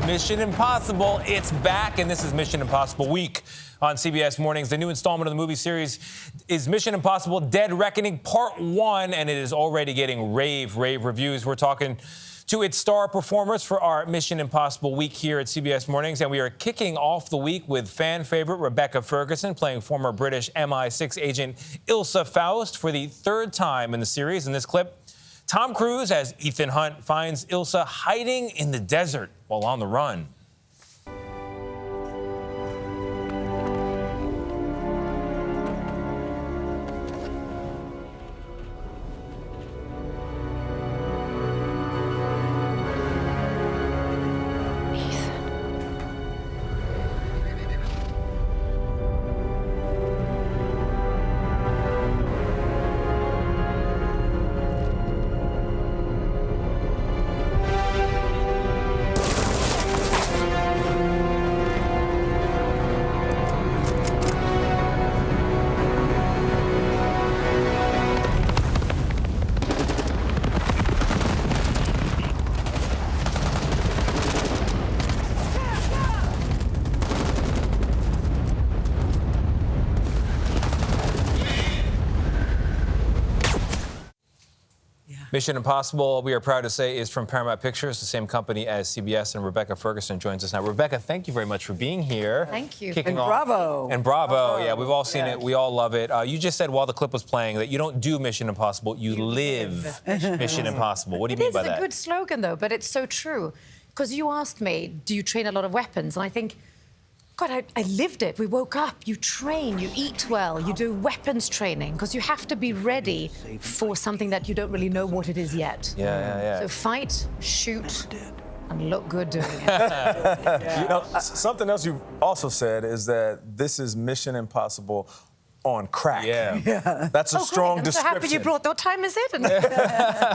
Mission Impossible, it's back, and this is Mission Impossible Week on CBS Mornings. The new installment of the movie series is Mission Impossible Dead Reckoning Part 1, and it is already getting rave reviews. We're talking to its star performers for our Mission Impossible Week here at CBS Mornings, and we are kicking off the week with fan favorite Rebecca Ferguson playing former British MI6 agent Ilsa Faust for the third time in the series. In this clip, Tom Cruise, as Ethan Hunt, finds Ilsa hiding in the desert while on the run. Mission Impossible, we are proud to say, is from Paramount Pictures, the same company as CBS, and Rebecca Ferguson joins us now. Rebecca, thank you very much for being here. Thank you. Kicking and off. bravo. And bravo. Yeah, we've all seen it. We all love it. You just said while the clip was playing that you don't do Mission Impossible, you live Mission Impossible. What do you mean by that? It is a good slogan, though, but it's so true. Because you asked me, do you train a lot of weapons? And I think, God, I lived it. We woke up, you train, you eat well, you do weapons training, because you have to be ready for something that you don't really know what it is yet. Yeah. So fight, shoot, and look good doing it. You know, something else you've also said is that this is Mission Impossible on crack. Yeah. That's a strong I'm description. so happy you brought. What time is it?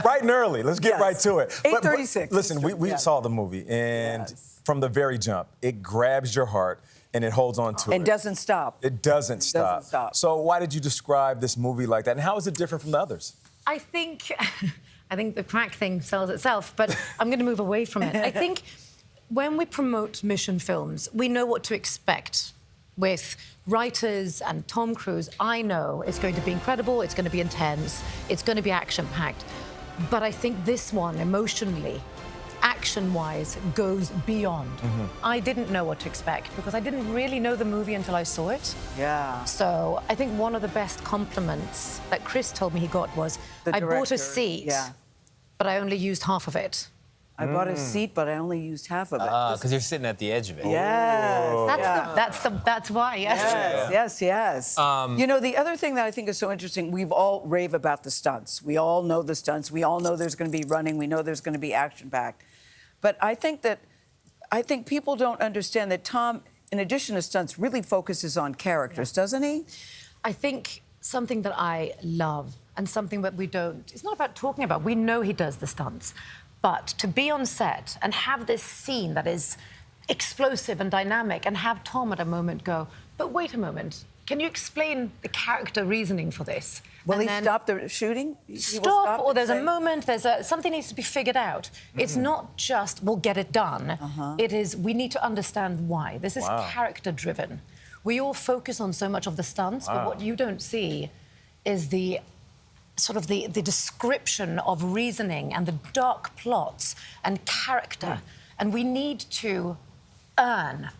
Bright and early. Let's get right to it. 8:36. Listen, we saw the movie, and from the very jump, it grabs your heart and it holds on to it. And doesn't stop. It doesn't stop. So why did you describe this movie like that, and how is it different from the others? I think the crack thing sells itself, but I'm going to move away from it. I think when we promote mission films, we know what to expect. With writers and Tom Cruise, I know it's going to be incredible, it's going to be intense, it's going to be action-packed. But I think this one, emotionally, action-wise, goes beyond. I didn't know what to expect because I didn't really know the movie until I saw it. Yeah. So I think one of the best compliments that Chris told me he got was, I bought a seat, but I only used half of it. I bought a seat, but I only used half of it. Because you're sitting at the edge of it. Yes. That's why, yes. Yes. You know, the other thing that I think is so interesting, we've all rave about the stunts. We all know the stunts. We all know there's going to be running. We know there's going to be action-packed. But I think people don't understand that Tom, in addition to stunts, really focuses on characters, doesn't he? I think something that I love and something that we don't, it's not about talking about. We know he does the stunts. But to be on set and have this scene that is explosive and dynamic and have Tom at a moment go, but wait a moment, can you explain the character reasoning for this? Will he stop the shooting? Stop, or there's a moment, something needs to be figured out. It's not just, we'll get it done. It is, we need to understand why. This is character-driven. We all focus on so much of the stunts, but what you don't see is the description of reasoning and the dark plots and character. And we need to earn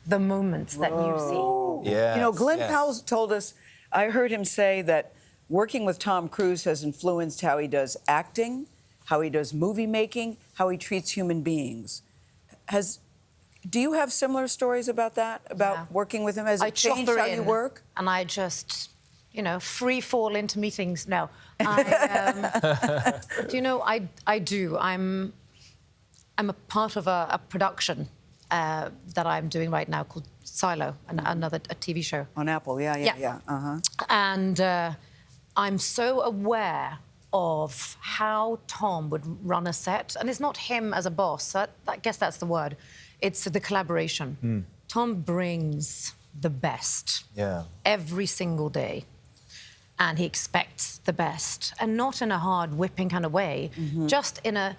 the moments that you see. Yeah. You know, Glenn Powell told us, I heard him say that working with Tom Cruise has influenced how he does acting, how he does movie making, how he treats human beings. Do you have similar stories about that, about working with him? Has it changed how you work? And I just, free fall into meetings. No. But, I do. I'm a part of a production that I'm doing right now called Silo, a TV show. On Apple, yeah. And I'm so aware of how Tom would run a set. And it's not him as a boss. I guess that's the word. It's the collaboration. Tom brings the best every single day. And he expects the best. And not in a hard whipping kind of way, just in a,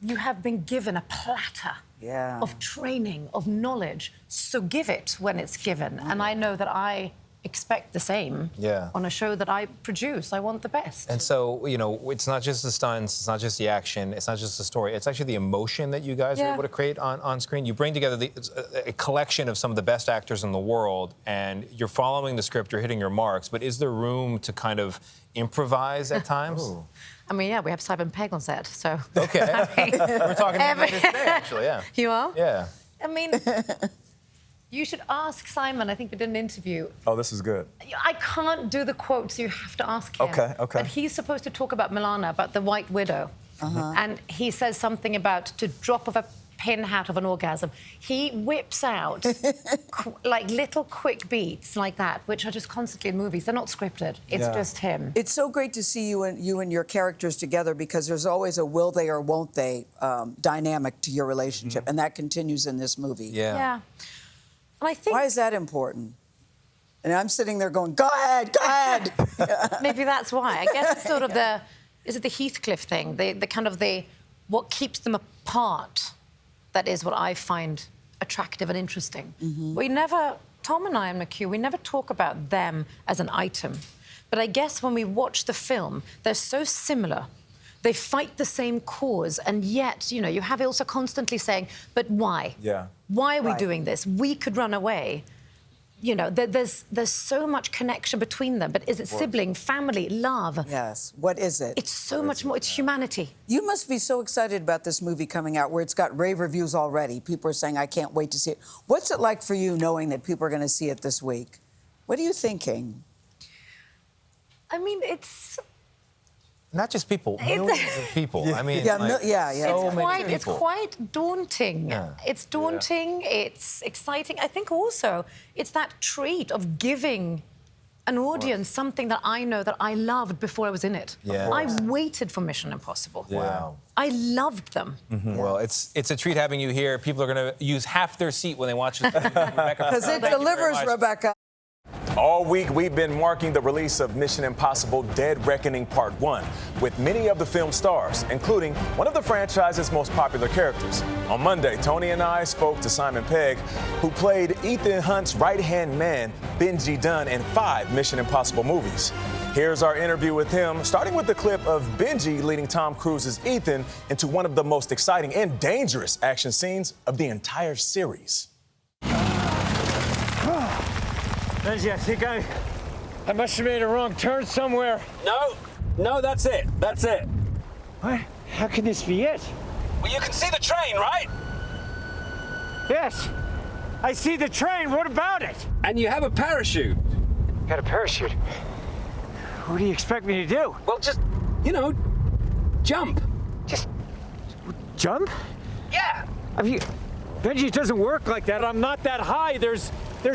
you have been given a platter Yeah. of training, of knowledge. So give it when it's given. And I know that I expect the same on a show that I produce. I want the best. And so, you know, it's not just the stunts, it's not just the action, it's not just the story, it's actually the emotion that you guys are able to create on screen. You bring together a collection of some of the best actors in the world, and you're following the script, you're hitting your marks, but is there room to kind of improvise at times? I mean, yeah, we have Simon Pegg on set, so... Okay. We're talking about this today, actually, yeah. You are? Yeah. I mean... You should ask Simon. I think we did an interview. Oh, this is good. I can't do the quotes. You have to ask him. Okay. But he's supposed to talk about Milana, about the White Widow. And he says something about to drop of a pin hat of an orgasm. He whips out like little quick beats like that, which are just constantly in movies. They're not scripted. It's just him. It's so great to see you and your characters together, because there's always a will they or won't they dynamic to your relationship, and that continues in this movie. Yeah. And I think... Why is that important? And I'm sitting there going, go ahead, go ahead. Maybe that's why. I guess it's sort of the... Is it the Heathcliff thing? The kind of the... What keeps them apart, that is what I find attractive and interesting. We never... Tom and I and McHugh, we never talk about them as an item. But I guess when we watch the film, they're so similar. They fight the same cause, and yet, you know, you have Ilsa constantly saying, but why? Yeah. Why are we doing this? We could run away. You know, there's so much connection between them, but is it sibling, family, love? Yes. What is it? It's so much more. It's humanity. You must be so excited about this movie coming out, where it's got rave reviews already. People are saying, I can't wait to see it. What's it like for you knowing that people are going to see it this week? What are you thinking? I mean, it's... Not just people, millions of people. I mean, so many It's people. quite daunting. Yeah. It's daunting, it's exciting. I think also it's that treat of giving an audience something that I know that I loved before I was in it. Yeah. I waited for Mission Impossible. Wow. I loved them. Well, it's a treat having you here. People are going to use half their seat when they watch this. Because it delivers, Rebecca. All week, we've been marking the release of Mission Impossible Dead Reckoning Part 1 with many of the film's stars, including one of the franchise's most popular characters. On Monday, Tony and I spoke to Simon Pegg, who played Ethan Hunt's right-hand man, Benji Dunn, in 5 Mission Impossible movies. Here's our interview with him, starting with the clip of Benji leading Tom Cruise's Ethan into one of the most exciting and dangerous action scenes of the entire series. Benji, I think I must have made a wrong turn somewhere. No, that's it. That's it. What? How can this be it? Well, you can see the train, right? Yes, I see the train. What about it? And you have a parachute. Got a parachute. What do you expect me to do? Well, just, you know, jump. Just jump? Yeah. Benji, it doesn't work like that. I'm not that high. There's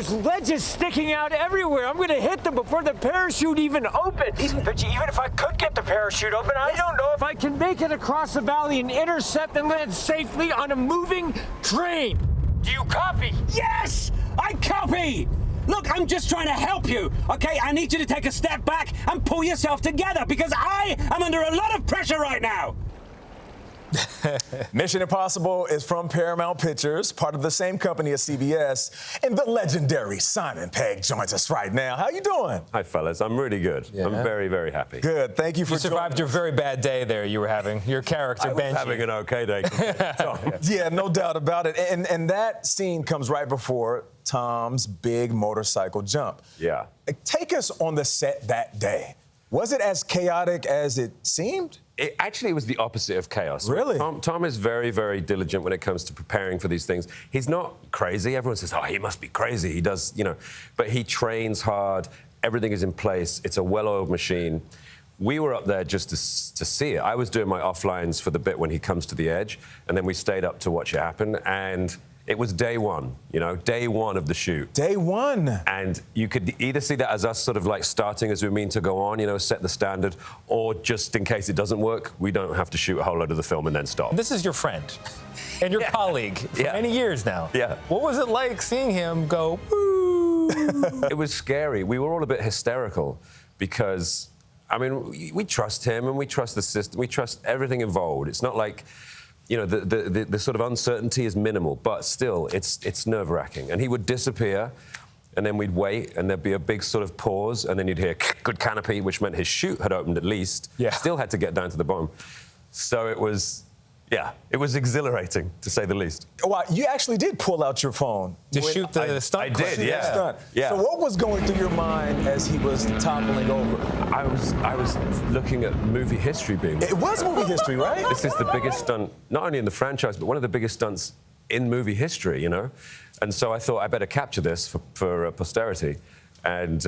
ledges sticking out everywhere. I'm gonna hit them before the parachute even opens. Benji, even if I could get the parachute open, I don't know if I can make it across the valley and intercept and land safely on a moving train. Do you copy? Yes, I copy. Look, I'm just trying to help you, okay? I need you to take a step back and pull yourself together, because I am under a lot of pressure right now. Mission Impossible is from Paramount Pictures, part of the same company as CBS, and the legendary Simon Pegg joins us right now. How you doing? Hi, fellas. I'm really good. Yeah. I'm very, very happy. Good. Thank you for You survived your very bad day there you were having. Your character, I was Benji. having an okay day. Tom. Yeah, no doubt about it. And that scene comes right before Tom's big motorcycle jump. Yeah. Take us on the set that day. Was it as chaotic as it seemed? It actually was the opposite of chaos. Really? Tom is very, very diligent when it comes to preparing for these things. He's not crazy. Everyone says, oh, he must be crazy. He does, you know. But he trains hard. Everything is in place. It's a well-oiled machine. We were up there just to see it. I was doing my offlines for the bit when he comes to the edge, and then we stayed up to watch it happen. And it was day one, you know, day one of the shoot. Day one. And you could either see that as us sort of like starting as we mean to go on, you know, set the standard, or just in case it doesn't work, we don't have to shoot a whole load of the film and then stop. This is your friend and your colleague for many years now. Yeah. What was it like seeing him go, woo? It was scary. We were all a bit hysterical because, I mean, we trust him and we trust the system. We trust everything involved. It's not like, you know, the sort of uncertainty is minimal, but still, it's nerve-wracking. And he would disappear, and then we'd wait, and there'd be a big sort of pause, and then you'd hear good canopy, which meant his chute had opened at least. Yeah. Still had to get down to the bottom. So it was, yeah, it was exhilarating, to say the least. Wow, you actually did pull out your phone To shoot the stunt. I did, clip. yeah. Stunt. Yeah. So what was going through your mind as he was toppling over? I was looking at movie history being. It was movie history, right? This is the biggest stunt, not only in the franchise, but one of the biggest stunts in movie history, you know? And so I thought I better capture this for posterity. And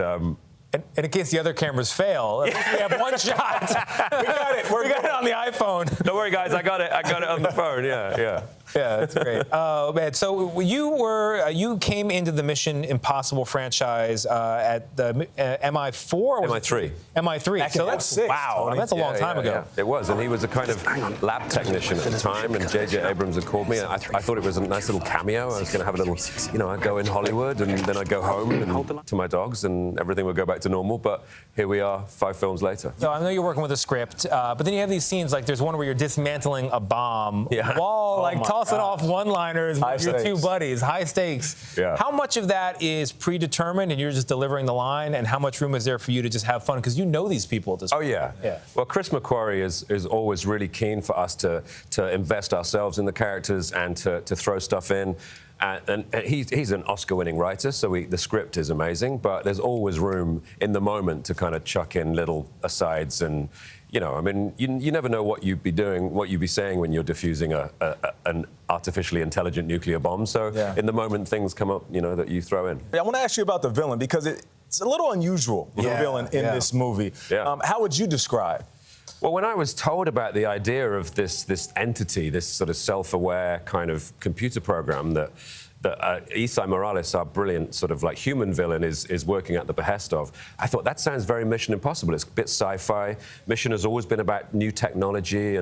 And in case the other cameras fail, at least we have one shot. We got it. We got it on the iPhone. don't worry, guys, I got it on the phone, yeah. Yeah, that's great. Oh man, so you came into the Mission Impossible franchise at the MI4? Or MI3. MI3. Back So in that's 06, wow. Tony. That's a long time ago. Yeah. It was, and he was a kind of lab technician at the time, and J.J. Abrams had called me, and I thought it was a nice little cameo. I was going to have a little, you know, I'd go in Hollywood, and then I'd go home and to my dogs, and everything would go back to normal. But here we are, 5 films later. So I know you're working with a script, but then you have these scenes, like there's one where you're dismantling a bomb while my tossing gosh. off one-liners High with your two stakes. buddies, high stakes. Yeah. How much of that is predetermined and you're just delivering the line, and how much room is there for you to just have fun? Because you know these people at this point. Oh, yeah. Yeah. Well, Chris McQuarrie is always really keen for us to invest ourselves in the characters and to throw stuff in. And he's an Oscar-winning writer, so the script is amazing, but there's always room in the moment to kind of chuck in little asides. And, you know, I mean, you never know what you'd be doing, what you'd be saying when you're diffusing an artificially intelligent nuclear bomb. So in the moment, things come up, you know, that you throw in. I want to ask you about the villain, because it's a little unusual, the villain in this movie. Yeah. How would you describe? Well, when I was told about the idea of this entity, this sort of self-aware kind of computer program that Isai Morales, our brilliant sort of like human villain, is working at the behest of, I thought that sounds very Mission Impossible. It's a bit sci-fi. Mission has always been about new technology,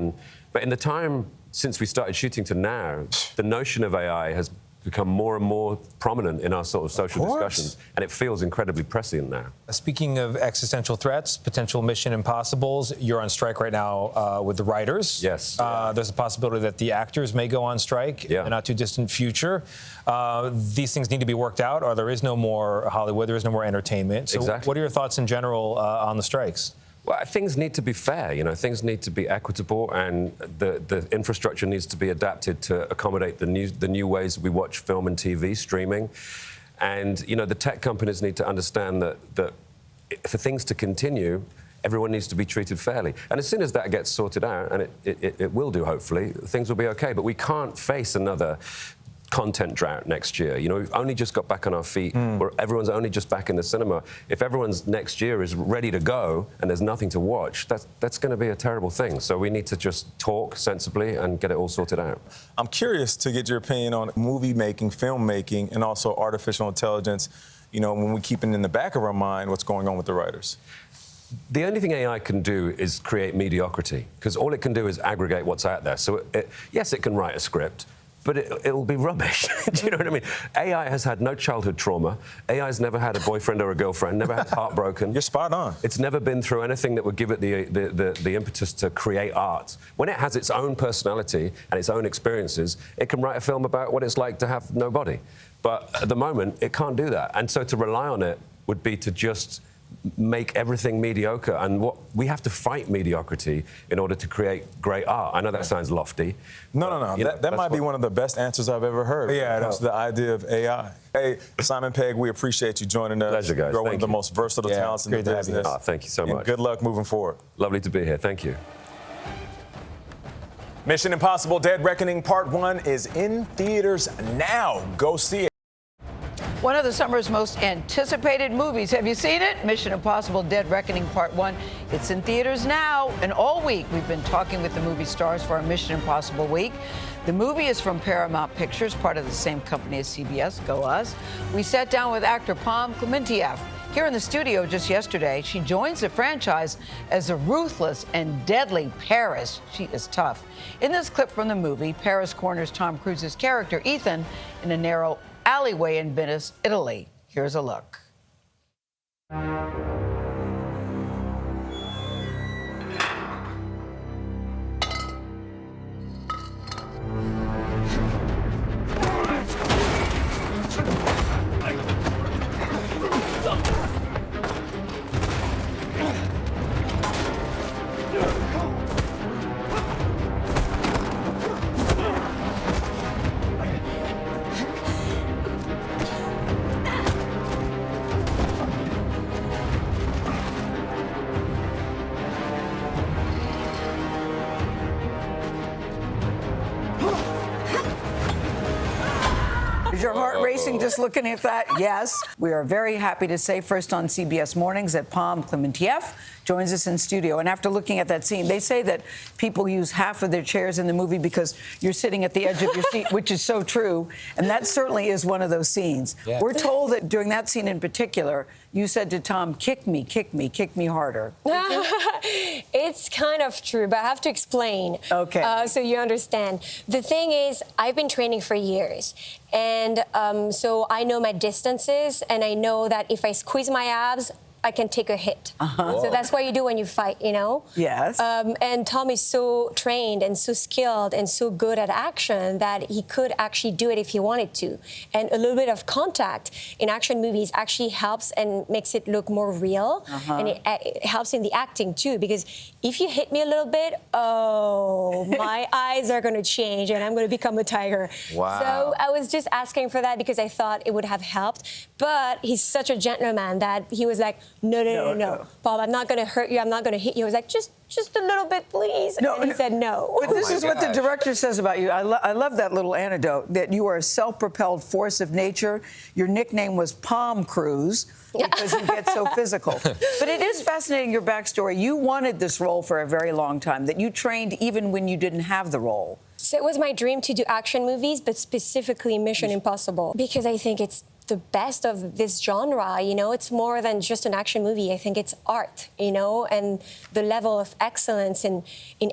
but in the time since we started shooting to now, the notion of AI has become more and more prominent in our sort of social discussions, and it feels incredibly prescient now. Speaking of existential threats, potential Mission Impossibles, you're on strike right now with the writers. Yes. There's a possibility that the actors may go on strike in the not too distant future. These things need to be worked out, or there is no more Hollywood, there is no more entertainment. So Exactly. what are your thoughts in general on the strikes? Well, things need to be fair, you know, things need to be equitable, and the infrastructure needs to be adapted to accommodate the new ways we watch film and TV, streaming. And, you know, the tech companies need to understand that for things to continue, everyone needs to be treated fairly. And as soon as that gets sorted out, and it will do, hopefully, things will be okay. But we can't face another content drought next year. You know, we've only just got back on our feet, where everyone's only just back in the cinema. If everyone's next year is ready to go and there's nothing to watch, that's going to be a terrible thing. So we need to just talk sensibly and get it all sorted out. I'm curious to get your opinion on movie making, film making, and also artificial intelligence, you know, when we keep it in the back of our mind what's going on with the writers. The only thing AI can do is create mediocrity, because all it can do is aggregate what's out there. So, yes, it can write a script, but it'll be rubbish. Do you know what I mean? AI has had no childhood trauma. AI's never had a boyfriend or a girlfriend, never had heartbroken. You're spot on. It's never been through anything that would give it the impetus to create art. When it has its own personality and its own experiences, it can write a film about what it's like to have no body. But at the moment, it can't do that. And so to rely on it would be to just make everything mediocre, and we have to fight mediocrity in order to create great art. I know that sounds lofty. No. That might be one of the best answers I've ever heard. Yeah, when it comes to the idea of AI. Hey, Simon Pegg, we appreciate you joining us. Pleasure, guys. You're one Thank of the you. most versatile talents in the great to have you. business. Thank you so And much. good luck moving forward. Lovely to be here. Thank you. Mission Impossible Dead Reckoning Part 1 is in theaters now. Go see it. One of the summer's most anticipated movies. Have you seen it? Mission Impossible Dead Reckoning Part 1. It's in theaters now. And all week, we've been talking with the movie stars for our Mission Impossible week. The movie is from Paramount Pictures, part of the same company as CBS. Go us. We sat down with actor Pom Klementieff here in the studio just yesterday. She joins the franchise as a ruthless and deadly Paris. She is tough. In this clip from the movie, Paris corners Tom Cruise's character, Ethan, in a narrow alleyway in Venice, Italy. Here's a look. Is your heart racing just looking at that? Yes. We are very happy to say first on CBS Mornings that Pom Klementieff joins us in studio. And after looking at that scene, they say that people use half of their chairs in the movie because you're sitting at the edge of your seat, which is so true. And that certainly is one of those scenes. Yeah. We're told that during that scene in particular, you said to Tom, kick me harder. It's kind of true, but I have to explain. Okay. So you understand. The thing is, I've been training for years. And so I know my distances, and I know that if I squeeze my abs, I can take a hit. So that's what you do when you fight, you know? Yes. And Tom is so trained and so skilled and so good at action that he could actually do it if he wanted to. And a little bit of contact in action movies actually helps and makes it look more real. And it helps in the acting too, because if you hit me a little bit, oh, my eyes are gonna change and I'm gonna become a tiger. Wow. So I was just asking for that because I thought it would have helped. But he's such a gentleman that he was like, no, Bob, I'm not going to hurt you. I'm not going to hit you. I was like, just a little bit, please. And he said no. But this is what the director says about you. I love that little anecdote, that you are a self-propelled force of nature. Your nickname was Pom Cruise because you get so physical. But it is fascinating, your backstory. You wanted this role for a very long time, that you trained even when you didn't have the role. So it was my dream to do action movies, but specifically Mission Impossible, because I think it's the best of this genre, you know? It's more than just an action movie. I think it's art, you know? And the level of excellence in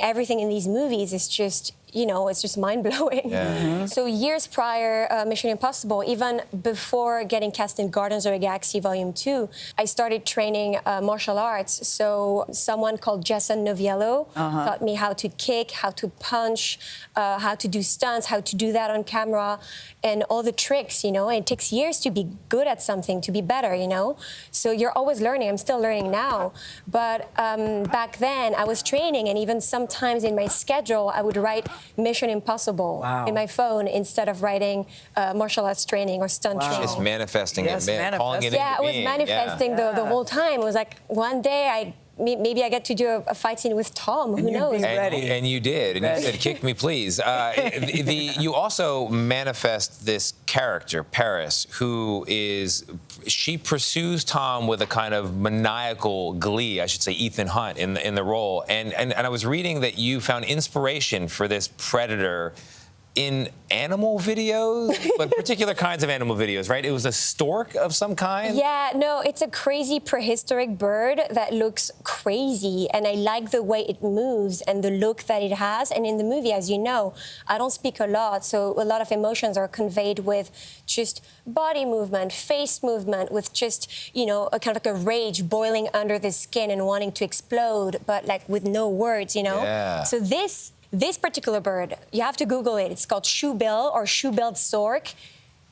everything in these movies is just, you know, it's just mind-blowing. Yeah. So years prior, Mission Impossible, even before getting cast in Guardians of the Galaxy Volume 2, I started training martial arts. So someone called Jason Noviello taught me how to kick, how to punch, how to do stunts, how to do that on camera, and all the tricks, you know. And it takes years to be good at something, to be better, you know. So you're always learning. I'm still learning now. But back then, I was training, and even sometimes in my schedule, I would write Mission Impossible in my phone instead of writing martial arts training or stunt training. Just manifesting it, calling it into being. Yeah, I was manifesting the whole time. It was like one day maybe I get to do a fight scene with Tom. Who knows? And you did. And you said, kick me, please. You also manifest this character, Paris, she pursues Tom with a kind of maniacal glee, I should say, Ethan Hunt in the role. And I was reading that you found inspiration for this predator in animal videos, but particular kinds of animal videos, right? It was a stork of some kind? Yeah, no, it's a crazy prehistoric bird that looks crazy, and I like the way it moves and the look that it has. And in the movie, as you know, I don't speak a lot, so a lot of emotions are conveyed with just body movement, face movement, with just, you know, a kind of like a rage boiling under the skin and wanting to explode, but like with no words, you know? Yeah. So this particular bird, you have to Google it. It's called shoebill or shoe-billed stork.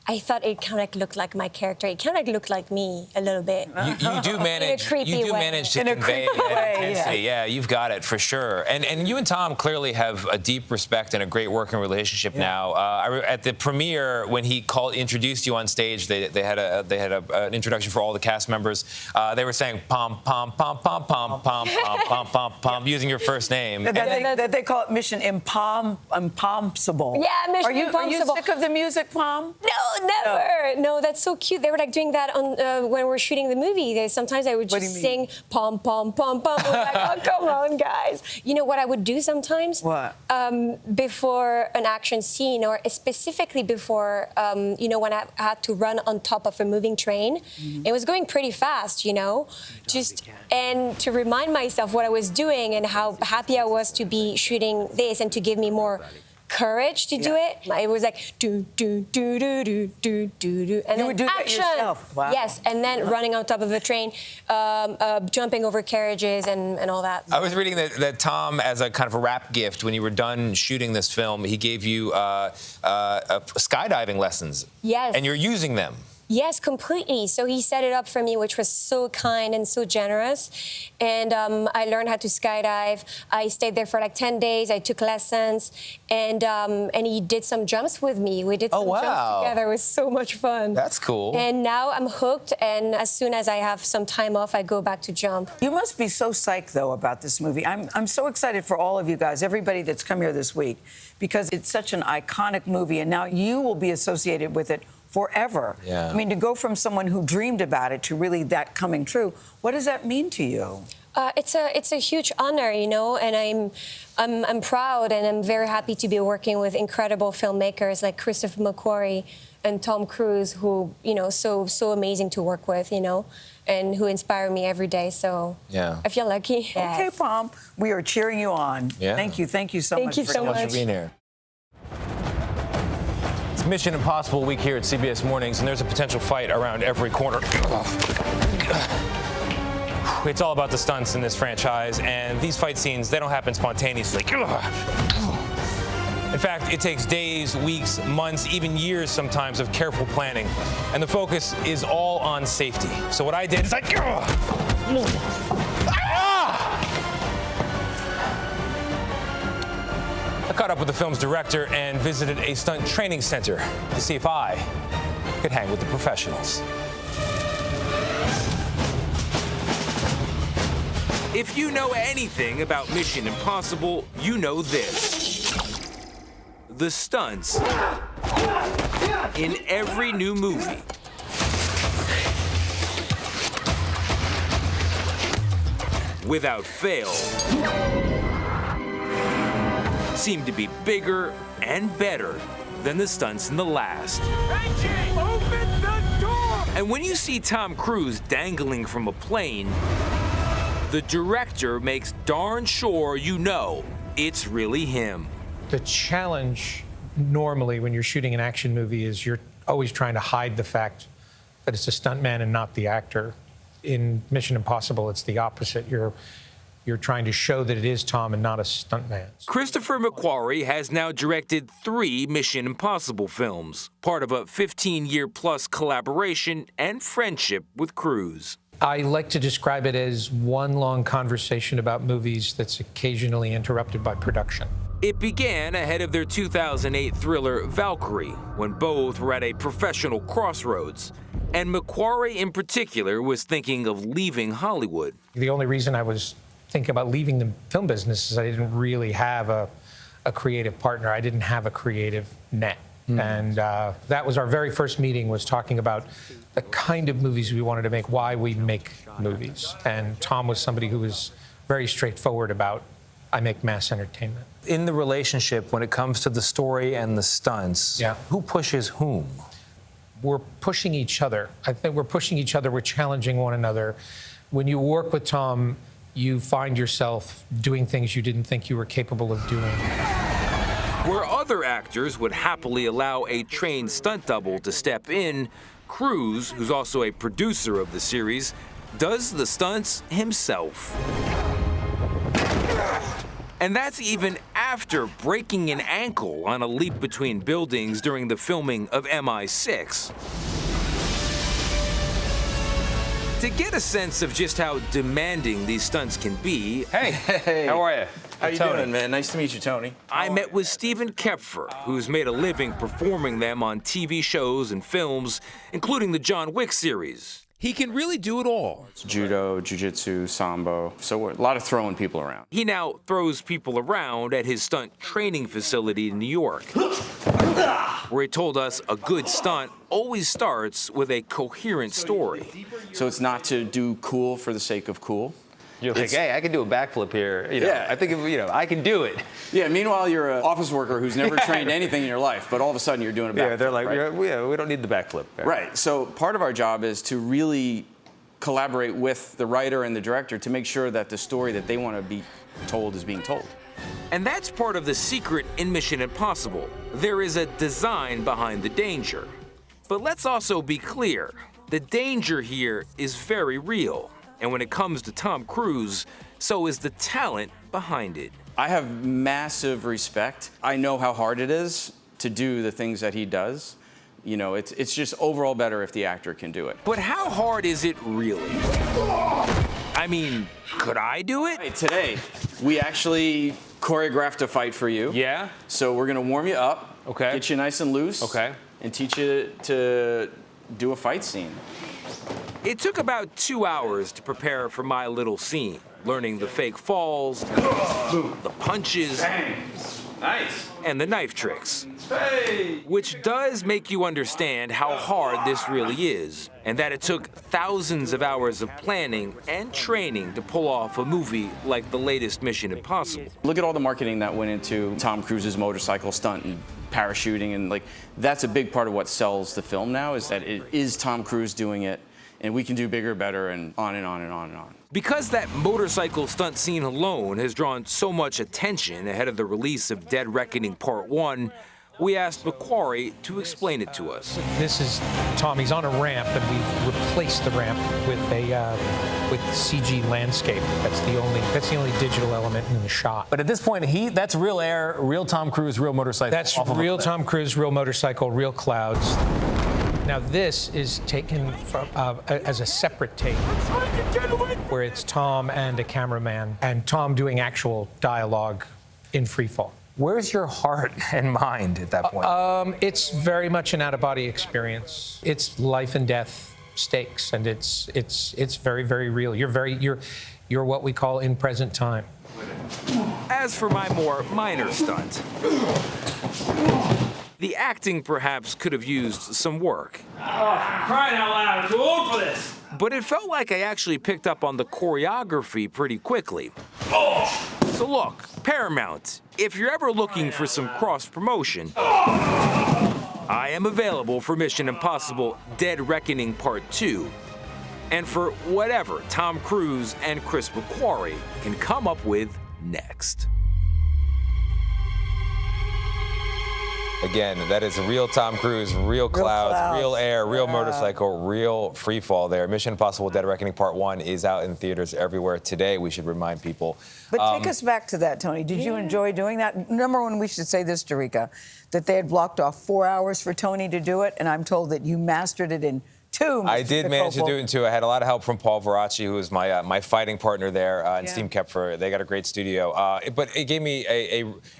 I thought it kind of looked like my character. It kind of looked like me a little bit. You do manage. To convey that intensity. Yeah, you've got it for sure. And you and Tom clearly have a deep respect and a great working relationship now. At the premiere, when he introduced you on stage, they had an introduction for all the cast members. They were saying pom pom pom pom pom pom pom pom pom pom, using your first name. That they call it Mission Impossible. Yeah, Mission Impossible. Are you sick of the music, Pom? No, never. No, that's so cute. They were like doing that on when we're shooting the movie. Sometimes I would just sing pom pom pom pom. I was like, oh, come on, guys. You know what I would do sometimes? What? Before an action scene, or specifically before, you know, when I had to run on top of a moving train. It was going pretty fast, you know, and to remind myself what I was doing and how happy I was to be shooting this and to give me more courage to do it. It was like do do do do do do do do, and you would do action. That yourself. Wow. Yes, and then running on top of the train, jumping over carriages and all that. I was reading that Tom, as a kind of a rap gift, when you were done shooting this film, he gave you skydiving lessons. Yes. And you're using them. Yes, completely. So he set it up for me, which was so kind and so generous. And I learned how to skydive. I stayed there for like 10 days. I took lessons. And he did some jumps with me. We did some jumps together. It was so much fun. That's cool. And now I'm hooked. And as soon as I have some time off, I go back to jump. You must be so psyched, though, about this movie. I'm so excited for all of you guys, everybody that's come here this week, because it's such an iconic movie. And now you will be associated with it forever. Yeah. I mean, to go from someone who dreamed about it to really that coming true, what does that mean to you? It's a huge honor, you know, and I'm proud, and I'm very happy to be working with incredible filmmakers like Christopher McQuarrie and Tom Cruise, who, you know, so amazing to work with, you know, and who inspire me every day. So yeah, I feel lucky. Okay, Pom, we are cheering you on. Yeah. Thank you so much. Thank you so much for being here. It's Mission Impossible week here at CBS Mornings, and there's a potential fight around every corner. It's all about the stunts in this franchise, and these fight scenes, they don't happen spontaneously. In fact, it takes days, weeks, months, even years sometimes of careful planning. And the focus is all on safety. So what I did is I caught up with the film's director and visited a stunt training center to see if I could hang with the professionals. If you know anything about Mission Impossible, you know this. The stunts in every new movie without fail seem to be bigger and better than the stunts in the last. Benji, open the door! And when you see Tom Cruise dangling from a plane, the director makes darn sure you know it's really him. The challenge normally when you're shooting an action movie is you're always trying to hide the fact that it's a stuntman and not the actor. In Mission Impossible, it's the opposite. You're trying to show that it is Tom and not a stuntman. Christopher McQuarrie has now directed 3 Mission Impossible films, part of a 15-year-plus collaboration and friendship with Cruise. I like to describe it as one long conversation about movies that's occasionally interrupted by production. It began ahead of their 2008 thriller Valkyrie, when both were at a professional crossroads. And McQuarrie in particular was thinking of leaving Hollywood. The only reason I was thinking about leaving the film business is I didn't really have a creative partner. I didn't have a creative net. And that was our very first meeting, was talking about the kind of movies we wanted to make, why we make movies. And Tom was somebody who was very straightforward about, I make mass entertainment. In the relationship, when it comes to the story and the stunts, who pushes whom? We're pushing each other. I think we're pushing each other. We're challenging one another. When you work with Tom, you find yourself doing things you didn't think you were capable of doing. Where other actors would happily allow a trained stunt double to step in, Cruise, who's also a producer of the series, does the stunts himself. And that's even after breaking an ankle on a leap between buildings during the filming of MI6. To get a sense of just how demanding these stunts can be, Hey, how are you? How you Tony. doing, man? Nice to meet you, Tony. I met with Stephen Kepfer, who's made a living performing them on TV shows and films, including the John Wick series. He can really do it all. Judo, jiu-jitsu, sambo, so a lot of throwing people around. He now throws people around at his stunt training facility in New York, where he told us a good stunt always starts with a coherent story. So it's not to do cool for the sake of cool. You're like, hey, I can do a backflip here. You know, Yeah. I think, I can do it. Yeah, meanwhile, you're an office worker who's never trained anything in your life, but all of a sudden you're doing a backflip. Yeah, they're like, right? we don't need the backflip. Right, so part of our job is to really collaborate with the writer and the director to make sure that the story that they want to be told is being told. And that's part of the secret in Mission Impossible. There is a design behind the danger. But let's also be clear, the danger here is very real. And when it comes to Tom Cruise, so is the talent behind it. I have massive respect. I know how hard it is to do the things that he does. You know, it's just overall better if the actor can do it. But how hard is it really? I mean, could I do it? Hey, today, we actually choreographed a fight for you. Yeah? So we're gonna warm you up, Okay. get you nice and loose, Okay. and teach you to do a fight scene. It took about 2 hours to prepare for my little scene, learning the fake falls, the punches, Nice. And the knife tricks. Hey! Which does make you understand how hard this really is, and that it took thousands of hours of planning and training to pull off a movie like the latest Mission Impossible. Look at all the marketing that went into Tom Cruise's motorcycle stunt and parachuting, and like that's a big part of what sells the film now, is that it is Tom Cruise doing it, and we can do bigger, better, and on and on and on and on. Because that motorcycle stunt scene alone has drawn so much attention ahead of the release of Dead Reckoning Part 1, we asked Macquarie to explain it to us. This is Tom. He's on a ramp, and we've replaced the ramp with with CG landscape. That's the only digital element in the shot. But at this point, that's real air, real Tom Cruise, real motorcycle. That's real Tom Cruise, real motorcycle, real clouds. Now this is taken from, as a separate take, where it's Tom and a cameraman, and Tom doing actual dialogue in freefall. Where's your heart and mind at that point? It's very much an out-of-body experience. It's life and death stakes, and it's very, very real. You're what we call in present time. As for my more minor stunt, the acting perhaps could have used some work. Oh, crying out loud, I'm too old for this. But it felt like I actually picked up on the choreography pretty quickly. So look, Paramount, if you're ever looking for some cross-promotion, I am available for Mission Impossible Dead Reckoning Part 2, and for whatever Tom Cruise and Chris Macquarie can come up with next. Again, that is real Tom Cruise, real clouds, real air, real motorcycle, real free fall there. Mission Impossible Dead Reckoning Part 1 is out in theaters everywhere today, we should remind people. But take us back to that, Tony. Did you enjoy doing that? Number one, we should say this, Derica, that they had blocked off 4 hours for Tony to do it, and I'm told that you mastered it in 2. I did manage to do it in 2. I had a lot of help from Paul Veracci, who was my fighting partner there, and Steve Kepfer. They got a great studio. But it gave me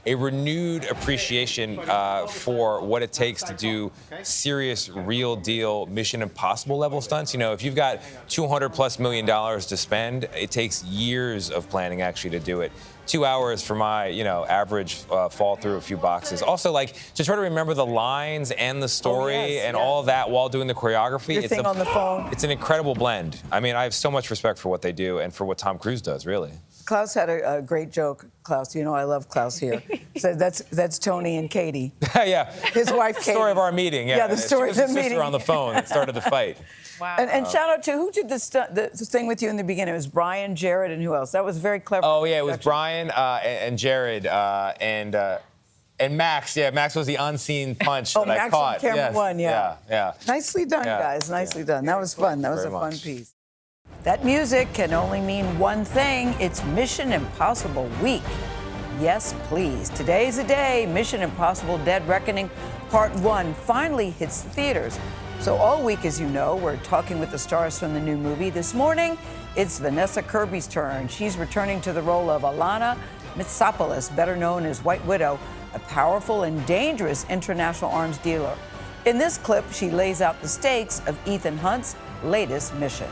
a renewed appreciation for what it takes to do serious, real deal Mission Impossible level stunts. You know, if you've got $200+ million to spend, it takes years of planning actually to do it. 2 hours for my, average fall through a few boxes. Also, like, to try to remember the lines and the story and all of that while doing the choreography. Your thing on the phone. It's an incredible blend. I mean, I have so much respect for what they do and for what Tom Cruise does, really. Klaus had a great joke. Klaus, I love Klaus here. Said that's Tony and Katie. Yeah. His wife, Katie. The story of our meeting. Yeah, the story of the meeting. Sister on the phone that started the fight. Wow. And shout out to who did the thing with you in the beginning? It was Brian, Jared, and who else? That was very clever. Oh yeah, it was Brian and Jared and Max. Yeah, Max was the unseen punch that I caught. Max on camera one. Yeah. Nicely done, guys. Nicely done. That was fun. That was a fun piece. That music can only mean one thing. It's Mission Impossible Week. Yes, please. Today's the day. Mission Impossible Dead Reckoning Part 1 finally hits the theaters. So all week, as you know, we're talking with the stars from the new movie. This morning, it's Vanessa Kirby's turn. She's returning to the role of Alana Mitsopoulos, better known as White Widow, a powerful and dangerous international arms dealer. In this clip, she lays out the stakes of Ethan Hunt's latest mission.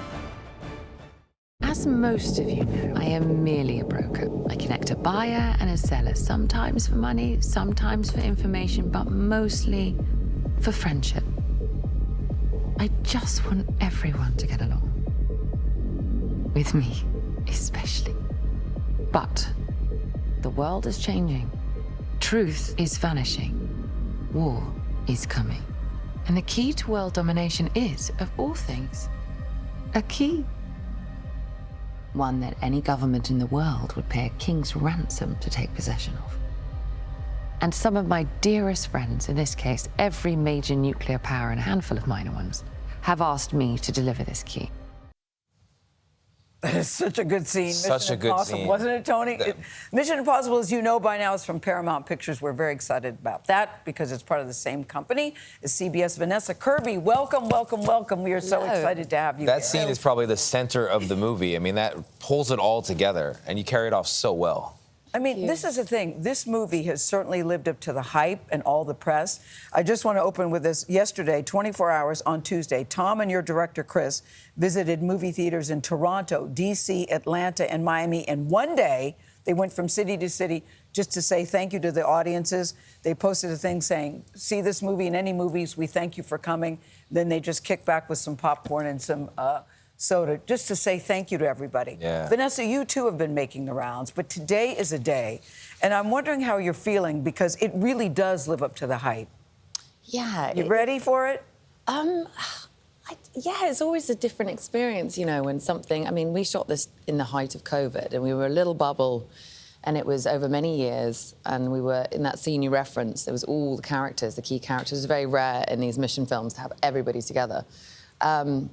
As most of you know, I am merely a broker. I connect a buyer and a seller, sometimes for money, sometimes for information, but mostly for friendship. I just want everyone to get along. With me, especially. But the world is changing. Truth is vanishing. War is coming. And the key to world domination is, of all things, a key. One that any government in the world would pay a king's ransom to take possession of. And some of my dearest friends, in this case, every major nuclear power and a handful of minor ones, have asked me to deliver this key. That is such a good scene. Such a good scene. Wasn't it, Tony? Mission Impossible, as you know by now, is from Paramount Pictures. We're very excited about that because it's part of the same company as CBS. Vanessa Kirby, welcome, welcome, welcome. We are so excited to have you That here. scene is probably the center of the movie. I mean, that pulls it all together, and you carry it off so well. I mean, this is the thing. This movie has certainly lived up to the hype and all the press. I just want to open with this. Yesterday, 24 hours on Tuesday, Tom and your director, Chris, visited movie theaters in Toronto, D.C., Atlanta, and Miami. And one day, They went from city to city just to say thank you to the audiences. They posted a thing saying, see this movie in any movies, we thank you for coming. Then they just kicked back with some popcorn and some soda just to say thank you to everybody. Yeah. Vanessa, you too have been making the rounds, but today is a day. And I'm wondering how you're feeling because it really does live up to the hype. Yeah. You ready for it? Yeah, it's always a different experience, you know, when something... I mean, we shot this in the height of COVID, and we were a little bubble, and it was over many years, and we were, in that scene you referenced, there was all the characters, the key characters. It's very rare in these mission films to have everybody together. And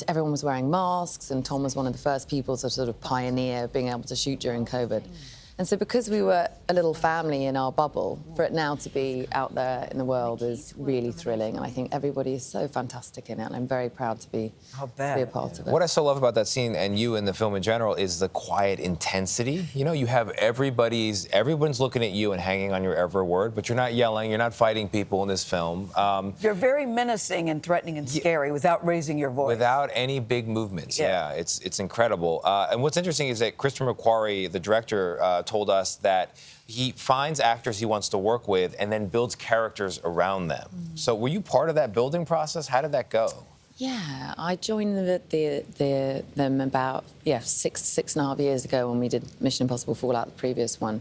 everyone was wearing masks, and Tom was one of the first people to sort of pioneer being able to shoot during COVID. And so because we were a little family in our bubble, for it now to be out there in the world is really thrilling. And I think everybody is so fantastic in it. And I'm very proud to be a part of it. What I so love about that scene, and you in the film in general, is the quiet intensity. You know, you have everyone's looking at you and hanging on your every word, but you're not yelling, you're not fighting people in this film. You're very menacing and threatening and scary without raising your voice. Without any big movements, yeah, it's incredible. And what's interesting is that Christopher McQuarrie, the director, told us that he finds actors he wants to work with and then builds characters around them. So were you part of that building process? How did that go? Yeah, I joined them about 6.5 years ago when we did Mission Impossible Fallout, the previous one.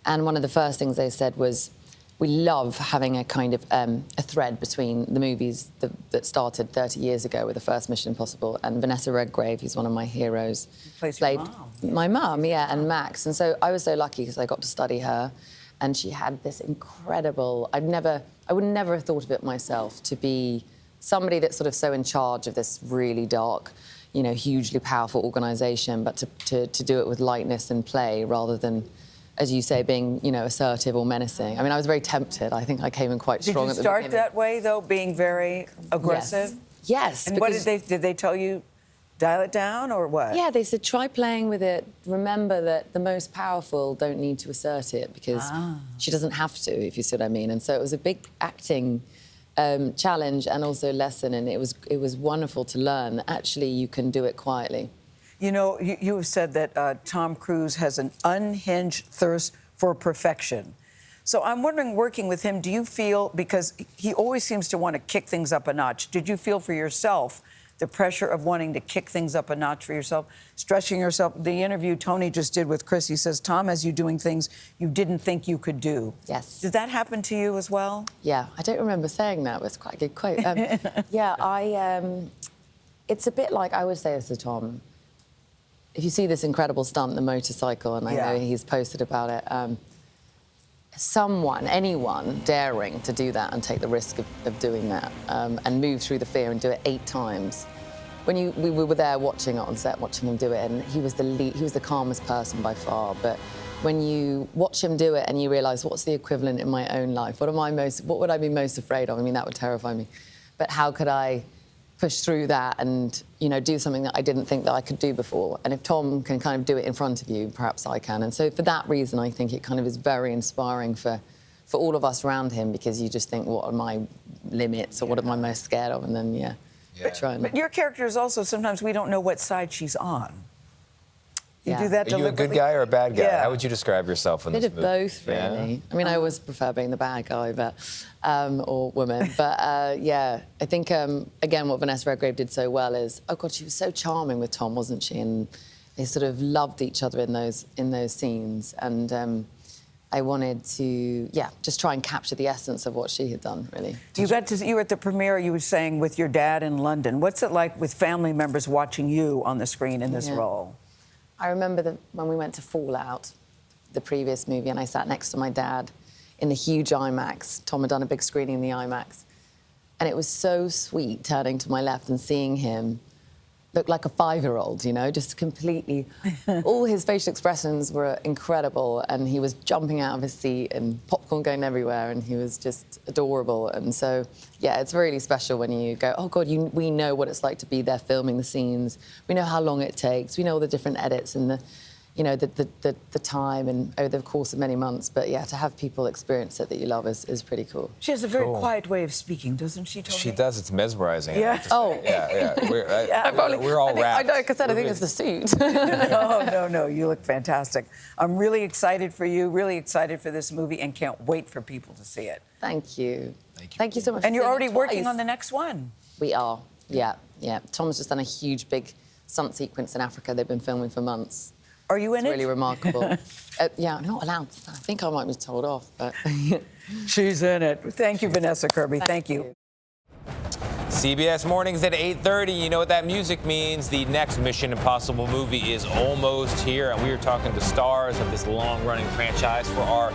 And one of the first things they said was, we love having a kind of a thread between the movies that started 30 years ago with the first Mission Impossible, and Vanessa Redgrave, who's one of my heroes, played my mum, and Max. And so I was so lucky because I got to study her, and she had this incredible... I would never have thought of it myself, to be somebody that's sort of so in charge of this really dark, you know, hugely powerful organisation, but to do it with lightness and play rather than, as you say, being, you know, assertive or menacing. I mean, I was very tempted. I think I came in quite strong at the beginning. Did you start that way, though, being very aggressive? Yes. And what did they tell you? Dial it down, or what? Yeah, they said, try playing with it. Remember that the most powerful don't need to assert it, because she doesn't have to, if you see what I mean. And so it was a big acting challenge and also lesson, and it was wonderful to learn that actually you can do it quietly. You know, you have said that Tom Cruise has an unhinged thirst for perfection. So I'm wondering, working with him, do you feel, because he always seems to want to kick things up a notch, did you feel for yourself the pressure of wanting to kick things up a notch for yourself, stretching yourself? The interview Tony just did with Chris, he says, Tom has you doing things you didn't think you could do. Yes. Did that happen to you as well? Yeah, I don't remember saying that, but it's quite a good quote. It's a bit like, I always say this to Tom, if you see this incredible stunt, the motorcycle, and I know he's posted about it, anyone daring to do that and take the risk of doing that and move through the fear and do it 8 times. We were there watching it on set, watching him do it, and he was the calmest person by far. But when you watch him do it and you realise, what's the equivalent in my own life? What would I be most afraid of? I mean, that would terrify me. But how could I push through that and, you know, do something that I didn't think that I could do before? And if Tom can kind of do it in front of you, perhaps I can. And so for that reason, I think it kind of is very inspiring for all of us around him, because you just think, what are my limits, or what am I most scared of? And then, But your character is also, sometimes we don't know what side she's on. You do that Are you a good guy or a bad guy? How would you describe yourself in this movie? A bit of both, really. I mean, I always prefer being the bad guy, but or woman. But I think again, what Vanessa Redgrave did so well is, oh God, she was so charming with Tom, wasn't she? And they sort of loved each other in those scenes. And I wanted to, just try and capture the essence of what she had done, really. You were at the premiere, you were saying, with your dad in London. What's it like with family members watching you on the screen in this role? I remember when we went to Fallout, the previous movie, and I sat next to my dad in the huge IMAX. Tom had done a big screening in the IMAX. And it was so sweet turning to my left and seeing him look like a 5-year-old, you know, just completely... all his facial expressions were incredible, and he was jumping out of his seat and popcorn going everywhere, and he was just adorable. And so, it's really special when you go, oh, God, we know what it's like to be there filming the scenes. We know how long it takes. We know all the different edits and you know, the time and over the course of many months. But yeah, to have people experience it that you love is pretty cool. She has a very quiet way of speaking, doesn't she, Tony? She does. It's mesmerizing. Yeah. Oh. Yeah. We're all wrapped. Like I said, I think it's the suit. No. You look fantastic. I'm really excited for you, really excited for this movie, and can't wait for people to see it. Thank you. Thank you so much. And you're for seeing already it working twice. on the next one. We are. Yeah. Tom's just done a huge, big stunt sequence in Africa. They've been filming for months. Are you in it's it? Really remarkable. Yeah, I'm not allowed to. I think I might be told off, but... She's in it. Thank you, Vanessa Kirby. Thank you. CBS Mornings at 8:30. You know what that music means. The next Mission Impossible movie is almost here, and we are talking to stars of this long-running franchise for our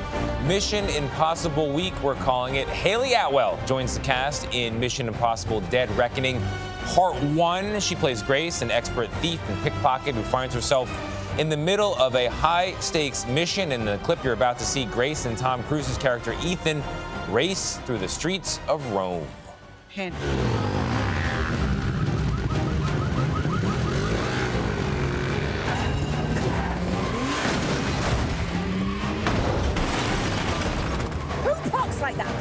Mission Impossible week, we're calling it. Hayley Atwell joins the cast in Mission Impossible Dead Reckoning Part 1. She plays Grace, an expert thief and pickpocket who finds herself in the middle of a high-stakes mission. In the clip you're about to see, Grace and Tom Cruise's character Ethan race through the streets of Rome. Who parks like that?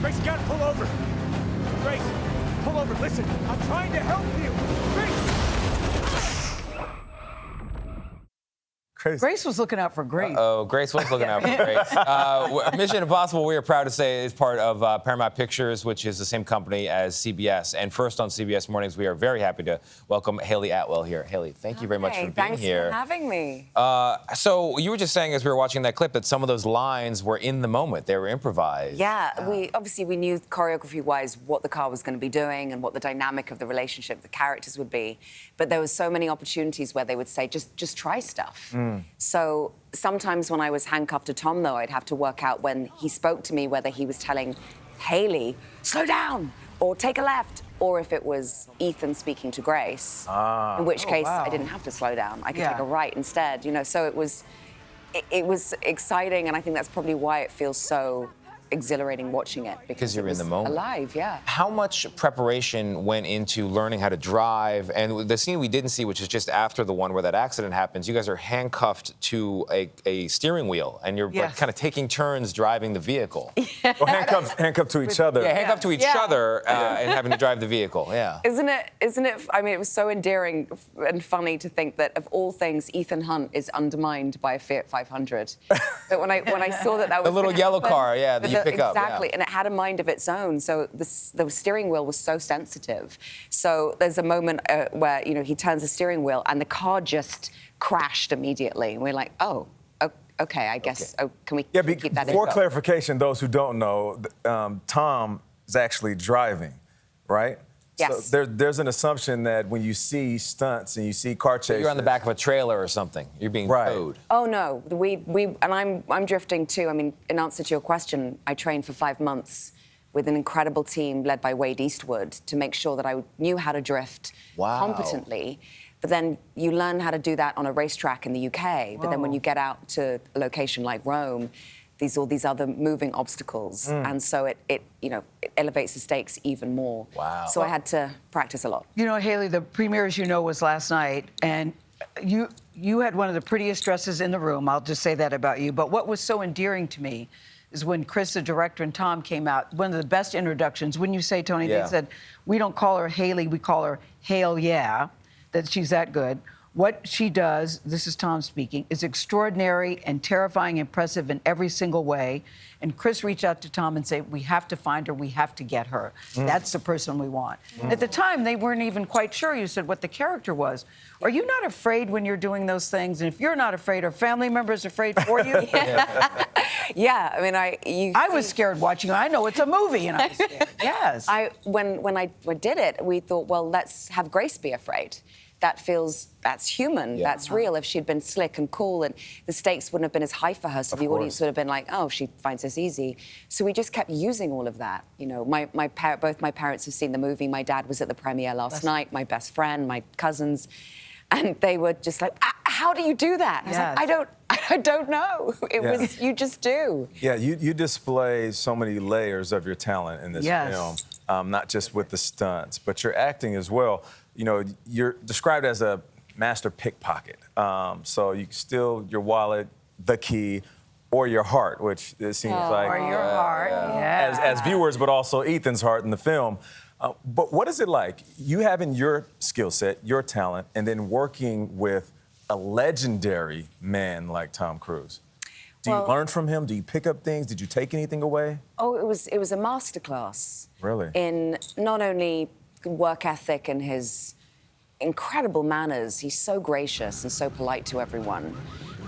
Grace, you gotta pull over. Grace, pull over. Listen, I'm trying to help you. Grace was looking out for Grace. Oh, Grace was looking out for Grace. Mission Impossible, we are proud to say, is part of Paramount Pictures, which is the same company as CBS. And first on CBS Mornings, we are very happy to welcome Hayley Atwell here. Hayley, thank you very much for being thanks here. for having me. So you were just saying as we were watching that clip that some of those lines were in the moment. They were improvised. Yeah, we knew choreography-wise what the car was going to be doing and what the dynamic of the relationship, the characters would be. But there was so many opportunities where they would say, just try stuff. So sometimes when I was handcuffed to Tom, though, I'd have to work out when he spoke to me whether he was telling Hayley, slow down, or take a left, or if it was Ethan speaking to Grace, in which case I didn't have to slow down. I could take a right instead, you know. So it was exciting, and I think that's probably why it feels so exhilarating watching it, because you're in the moment. Alive, yeah. How much preparation went into learning how to drive? And the scene we didn't see, which is just after the one where that accident happens, you guys are handcuffed to a steering wheel, and you're like, kind of taking turns driving the vehicle. Or handcuffed to each other. Yeah, handcuffed to each other and having to drive the vehicle. Yeah. Isn't it? I mean, it was so endearing and funny to think that of all things, Ethan Hunt is undermined by a Fiat 500. But when I saw that was the little yellow car, yeah, that you pick up. Exactly, and it had a mind of its own. So the steering wheel was so sensitive. So there's a moment where he turns the steering wheel and the car just crashed immediately. And we're like, oh, okay, I guess. Okay. Oh, can we keep that in? For clarification, those who don't know, Tom is actually driving, right? Yes. So there's an assumption that when you see stunts and you see car chases, you're on the back of a trailer or something. You're being towed. Oh no, and I'm drifting too. I mean, in answer to your question, I trained for 5 months with an incredible team led by Wade Eastwood to make sure that I knew how to drift competently. But then you learn how to do that on a racetrack in the UK. But then when you get out to a location like Rome, all these other moving obstacles, and so it elevates the stakes even more. Wow! So I had to practice a lot. You know, Hayley, the premiere, as you know, was last night, and you had one of the prettiest dresses in the room. I'll just say that about you. But what was so endearing to me is when Chris, the director, and Tom came out. One of the best introductions. When you say, Tony, they said, we don't call her Hayley, we call her Hail Yeah, that she's that good. What she does, this is Tom speaking, is extraordinary and terrifying, impressive in every single way. And Chris reached out to Tom and said, we have to find her, we have to get her. That's the person we want. At the time, they weren't even quite sure, you said, what the character was. Are you not afraid when you're doing those things? And if you're not afraid, are family members afraid for you? Yeah, I mean, I was scared watching it. I know it's a movie, and I was scared. Yes. When I did it, we thought, well, let's have Grace be afraid. that's human, that's real. If she'd been slick and cool, and the stakes wouldn't have been as high for her, so the audience would have been like, oh, she finds this easy. So we just kept using all of that. You know, both my parents have seen the movie. My dad was at the premiere last night. My best friend, my cousins, and they were just like, how do you do that? I was like, I don't know. It was, you just do. Yeah, you display so many layers of your talent in this film, not just with the stunts, but your acting as well. You know, you're described as a master pickpocket. So you can steal your wallet, the key, or your heart, which it seems like... Or your heart, as viewers, but also Ethan's heart in the film. But what is it like, you having your skill set, your talent, and then working with a legendary man like Tom Cruise? Do you learn from him? Do you pick up things? Did you take anything away? Oh, it was a masterclass. Really? In not only work ethic and his incredible manners, he's so gracious and so polite to everyone,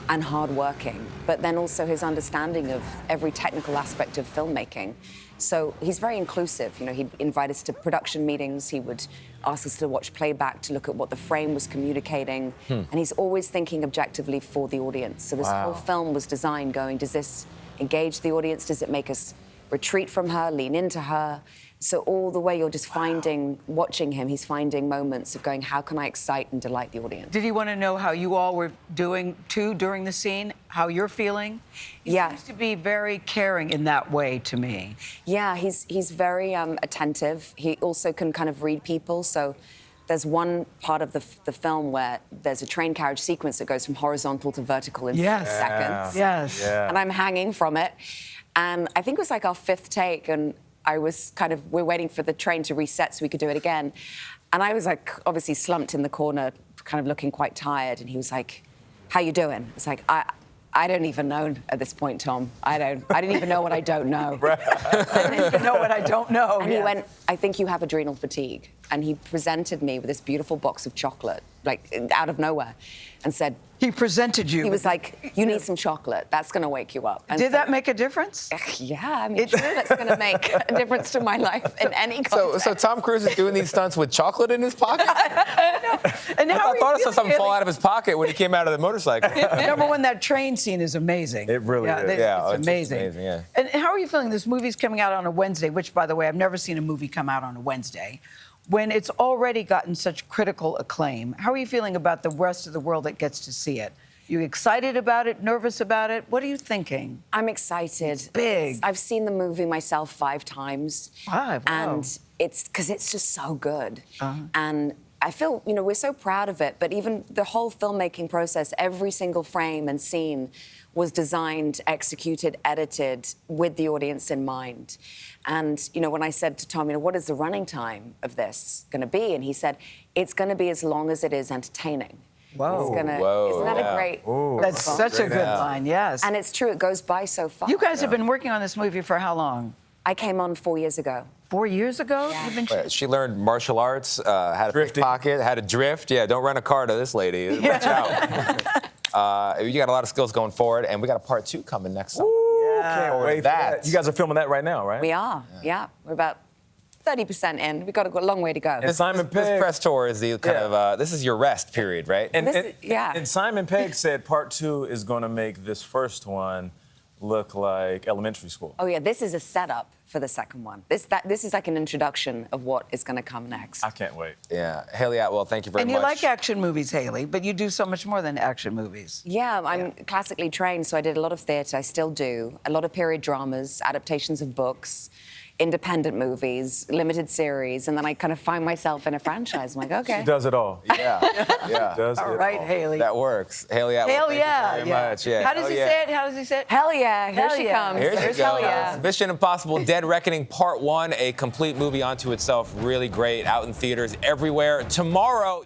and hardworking, but then also his understanding of every technical aspect of filmmaking. So he's very inclusive. You know, he'd invite us to production meetings. He would ask us to watch playback to look at what the frame was communicating. And he's always thinking objectively for the audience. So this whole film was designed going, does this engage the audience? Does it make us retreat from her, lean into her? So all the way you're just watching him, he's finding moments of going, how can I excite and delight the audience? Did he want to know how you all were doing, too, during the scene? How you're feeling? He seems to be very caring in that way to me. Yeah, he's very attentive. He also can kind of read people. So there's one part of the film where there's a train carriage sequence that goes from horizontal to vertical in seconds. And I'm hanging from it. And I think it was like our 5th take, and we're waiting for the train to reset so we could do it again. And I was like, obviously slumped in the corner, kind of looking quite tired. And he was like, how you doing? It's like, I don't even know at this point, Tom. I didn't even know what I don't know. I didn't even know what I don't know. And he went, I think you have adrenal fatigue. And he presented me with this beautiful box of chocolate, like out of nowhere, and said... He presented you. He was like, you need some chocolate. That's going to wake you up. And Did that make a difference? Yeah, I mean, sure, that's going to make a difference to my life in any context. So Tom Cruise is doing these stunts with chocolate in his pocket? And I thought I saw something fall out of his pocket when he came out of the motorcycle. Number one, that train scene is amazing. It really is. It's amazing. Yeah. And how are you feeling? This movie's coming out on a Wednesday, which, by the way, I've never seen a movie come out on a Wednesday. When it's already gotten such critical acclaim, how are you feeling about the rest of the world that gets to see it? You excited about it, nervous about it? What are you thinking? I'm excited. It's big. I've seen the movie myself 5 times. 5, wow. And it's because it's just so good. And I feel, you know, we're so proud of it, but even the whole filmmaking process, every single frame and scene was designed, executed, edited with the audience in mind. And, you know, when I said to Tom, you know, what is the running time of this going to be? And he said, it's going to be as long as it is entertaining. Whoa. Isn't that a great... That's such a good line, yes. And it's true, it goes by so fast. You guys have been working on this movie for how long? I came on 4 years ago. 4 years ago? Yeah. You've been She learned martial arts, how to pickpocket, how to drift. Yeah, don't run a car to this lady. Watch out. You got a lot of skills going forward, and we got a part 2 coming next summer. Can't wait for that. You guys are filming that right now, right? We are, yeah. We're about 30% in. We've got a long way to go. And Simon Pegg... This press tour is the kind of, this is your rest period, right? And Simon Pegg said part 2 is going to make this first one look like elementary school. Oh, yeah, this is a setup for the second one. This is like an introduction of what is going to come next. I can't wait. Yeah. Hayley Atwell, thank you very much. And you like action movies, Hayley, but you do so much more than action movies. Yeah, I'm classically trained, so I did a lot of theatre. I still do. A lot of period dramas, adaptations of books, independent movies, limited series, and then I kind of find myself in a franchise. I'm like, okay. She does it all. Yeah. Does all right, Hayley. That works. Hayley Atwell, Hell yeah. thank you very much. Yeah. How does he say it? How does he say it? Hell yeah. Here Hell she yeah. comes. Here's Hell yeah. Mission Impossible Dead Reckoning Part 1, a complete movie unto itself. Really great, out in theaters everywhere. Tomorrow...